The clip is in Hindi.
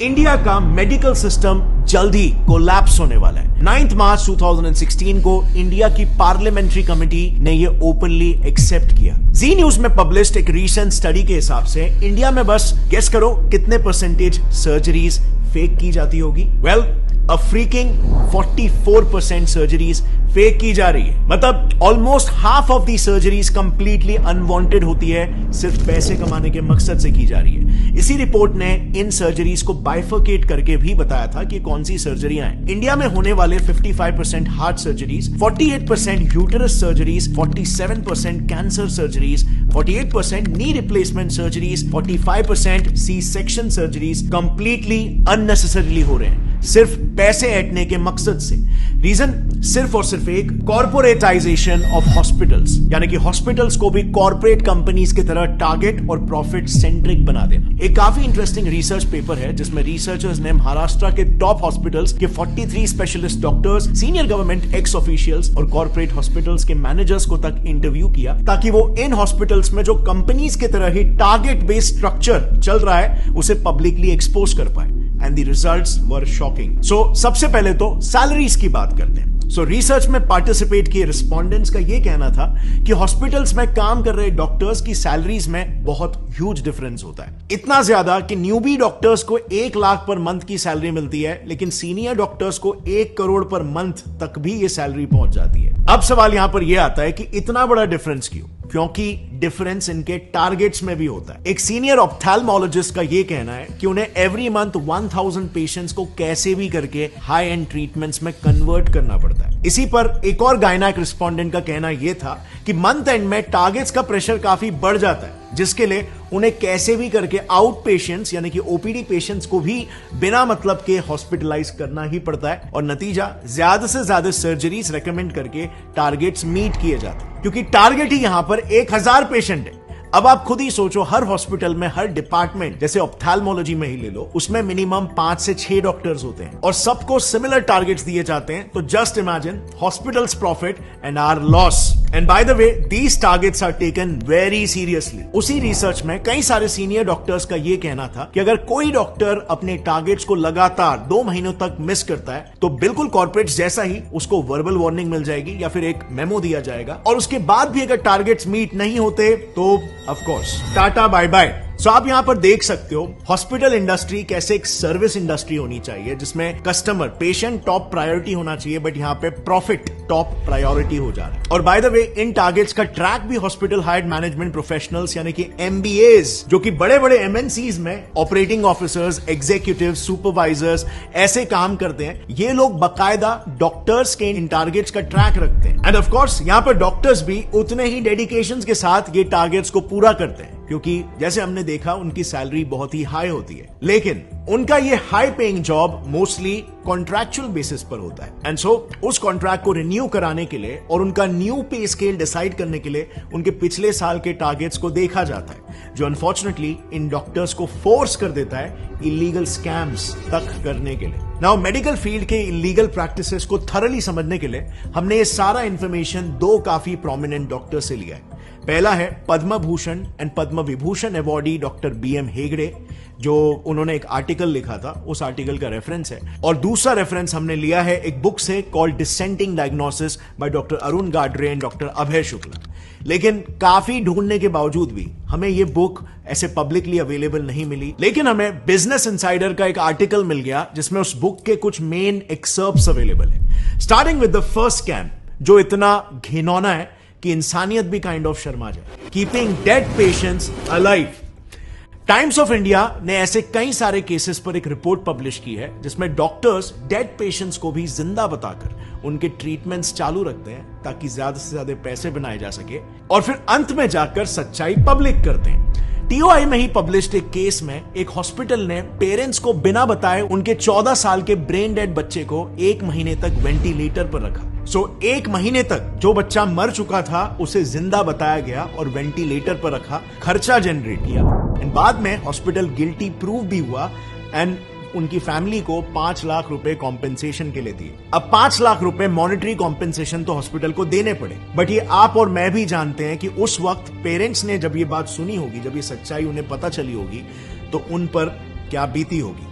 इंडिया का मेडिकल सिस्टम जल्द ही कोलैप्स होने वाला है। 9 मार्च 2016 को इंडिया की पार्लियामेंट्री कमेटी ने ये ओपनली एक्सेप्ट किया। जी न्यूज में पब्लिश्ड एक रीसेंट स्टडी के हिसाब से इंडिया में बस गेस करो कितने परसेंटेज सर्जरीज फेक की जाती होगी। वेल, अ फ्रीकिंग 44% सर्जरीज फेक की जा रही है। मतलब almost half of the surgeries completely unwanted होती है, सिर्फ पैसे कमाने के मकसद से की जा रही है। इसी रिपोर्ट ने इन सर्जरीज को बाइफरकेट करके भी बताया था कि कौन सी सर्जरियां हैं। इंडिया में होने वाले 55% heart surgeries, 48% uterus surgeries, 47% cancer surgeries, 48% knee replacement surgeries, 45% C section surgeries completely unnecessarily हो रहे हैं, सिर्फ पैसे ऐंठने के मकसद से। रीजन सिर्फ और सिर्फ एक, कॉर्पोरेटाइजेशन ऑफ हॉस्पिटल्स, यानी कि हॉस्पिटल्स को भी कॉर्पोरेट कंपनीज की तरह टारगेट और प्रॉफिट सेंट्रिक बना देना। एक काफी इंटरेस्टिंग रिसर्च पेपर है जिसमें रिसर्चर्स ने महाराष्ट्र के टॉप हॉस्पिटल्स के 43 specialist doctors, senior government x officials और कॉर्पोरेट हॉस्पिटल्स के मैनेजर्स को तक इंटरव्यू किया, ताकि वो इन हॉस्पिटल्स में जो कंपनीज की तरह ही टारगेट बेस्ड स्ट्रक्चर चल रहा है उसे पब्लिकली एक्सपोज कर पाए। And the results were shocking. So सबसे पहले तो सैलरीज की बात करते हैं। सो रिसर्च में पार्टिसिपेट किए रिस्पोंडेंट्स का यह कहना था कि हॉस्पिटल्स में काम कर रहे डॉक्टर्स की सैलरीज में बहुत ह्यूज डिफरेंस होता है। इतना ज्यादा कि न्यूबी डॉक्टर्स को 1 लाख पर मंथ की सैलरी मिलती है, लेकिन सीनियर डॉक्टर्स को 1 करोड़ पर मंथ तक भी ये सैलरी पहुंच जाती है। अब सवाल यहां पर यह आता है कि इतना बड़ा डिफरेंस क्यों? क्योंकि डिफरेंस इनके टारगेट्स में भी होता है। एक सीनियर ऑप्थेल्मोलॉजिस्ट का यह कहना है कि उन्हें एवरी मंथ 1000 पेशेंट्स को कैसे भी करके हाई एंड ट्रीटमेंट्स में कन्वर्ट करना पड़ता है। इसी पर एक और गायनेक रिस्पोंडेंट का कहना यह था कि मंथ एंड में टारगेट्स का प्रेशर काफी बढ़ जाता है, जिसके लिए उन्हें कैसे भी करके आउट पेशेंट्स यानी कि ओपीडी पेशेंट्स को भी बिना मतलब के हॉस्पिटलाइज करना ही पड़ता है, और नतीजा ज्यादा से ज्यादा सर्जरीज रेकमेंड करके टारगेट्स मीट किए जाते हैं, क्योंकि टारगेट ही यहां पर 1000 पेशेंट है। अब आप खुद ही सोचो, हर हॉस्पिटल में, हर डिपार्टमेंट, जैसे ऑप्थेल्मोलॉजी में ही ले लो, उसमें मिनिमम 5 से 6 डॉक्टर्स होते हैं और सबको सिमिलर टारगेट्स दिए जाते हैं। तो just imagine hospitals profit and our loss. And by the way, these targets are taken very seriously. उसी रिसर्च में कई सारे सीनियर डॉक्टर्स का यह कहना था कि अगर कोई डॉक्टर अपने टारगेट्स को लगातार 2 महीनों तक मिस करता है तो बिल्कुल कॉर्पोरेट जैसा ही उसको वर्बल वार्निंग मिल जाएगी या फिर एक मेमो दिया जाएगा, और उसके बाद भी अगर टारगेट्स मीट नहीं होते तो of course tata bye bye. So आप यहां पर देख सकते हो हॉस्पिटल इंडस्ट्री कैसे एक सर्विस इंडस्ट्री होनी चाहिए, जिसमें कस्टमर, पेशेंट टॉप प्रायोरिटी होना चाहिए, बट यहां पे प्रॉफिट टॉप प्रायोरिटी हो जा रहा है। और bye the way, in targets का ट्रैक भी हॉस्पिटल हायर्ड मैनेजमेंट प्रोफेशनल्स यानी कि MBAs, जो कि बड़े बड़े MNCs में ऑपरेटिंग ऑफिसर्स, एग्जीक्यूटिव, सुपरवाइजर्स ऐसे काम करते हैं, ये लोग बकायदा डॉक्टर्स के इन टारगेट्स का ट्रैक रखते हैं। एंड ऑफ कोर्स यहां पर डॉक्टर्स भी उतने ही डेडिकेशन के साथ ये टारगेट्स को पूरा करते हैं, क्योंकि जैसे हमने देखा उनकी सैलरी बहुत ही हाई होती है, लेकिन उनका ये high paying job mostly contractual basis पर होता है। एंड सो उस कॉन्ट्रैक्ट को रिन्यू कराने के लिए और उनका न्यू पे स्केल डिसाइड करने के लिए उनके पिछले साल के टारगेट्स को देखा जाता है, जो अनफॉर्चुनेटली इन डॉक्टर्स को फोर्स कर देता है इलीगल स्कैम्स तक करने के लिए। नाउ मेडिकल फील्ड के इलीगल प्रैक्टिसेस को थरली समझने के लिए हमने ये सारा इंफॉर्मेशन 2 काफी प्रोमिनेंट डॉक्टर से लिया है। पहला है Padma Bhushan and Padma Vibhushan awardee doctor BM Hegde, जो उन्होंने एक आर्टिकल लिखा था, उस आर्टिकल का रेफरेंस है। और दूसरा रेफरेंस हमने लिया है एक बुक से called dissenting diagnosis by doctor Arun Gadre and doctor Abhay Shukla. लेकिन काफी ढूंढने के बावजूद भी हमें यह बुक ऐसे पब्लिकली अवेलेबल नहीं मिली, लेकिन हमें बिजनेस इनसाइडर का एक आर्टिकल मिल गया जिसमें उस बुक के कुछ मेन एक्सर्प्ट्स अवेलेबल है। Starting with the first scam, जो इतना घिनौना है कि इंसानियत भी काइंड ऑफ शर्मा जाए। Keeping dead patients alive. Times of India ने ऐसे कई सारे केसेस पर एक रिपोर्ट पब्लिश की है जिसमें डॉक्टर्स डेड पेशेंट्स को भी जिंदा बताकर उनके ट्रीटमेंट्स चालू रखते हैं, ताकि ज्यादा से ज्यादा पैसे बनाए जा सके, और फिर अंत में जाकर सच्चाई पब्लिक करते हैं। TOI में ही पब्लिश्ड एक केस में एक हॉस्पिटल ने पेरेंट्स को बिना बताए उनके 14 साल के ब्रेन डेड बच्चे को 1 महीने तक वेंटिलेटर पर रखा। सो 1 महीने तक जो बच्चा मर चुका था उसे जिंदा बताया गया और वेंटिलेटर पर रखा, खर्चा जनरेट किया, एंड बाद में हॉस्पिटल गिल्टी प्रूव भी हुआ एंड उनकी फैमिली को 5 लाख रुपए कॉम्पेंसेशन के लिए दिए। अब 5 लाख रुपए मॉनेटरी कॉम्पेंसेशन तो हॉस्पिटल को देने पड़े, बट ये आप और मैं भी जानते हैं कि उस वक्त पेरेंट्स ने जब ये बात सुनी होगी, जब ये सच्चाई उन्हें पता चली होगी, तो उन पर क्या बीती होगी।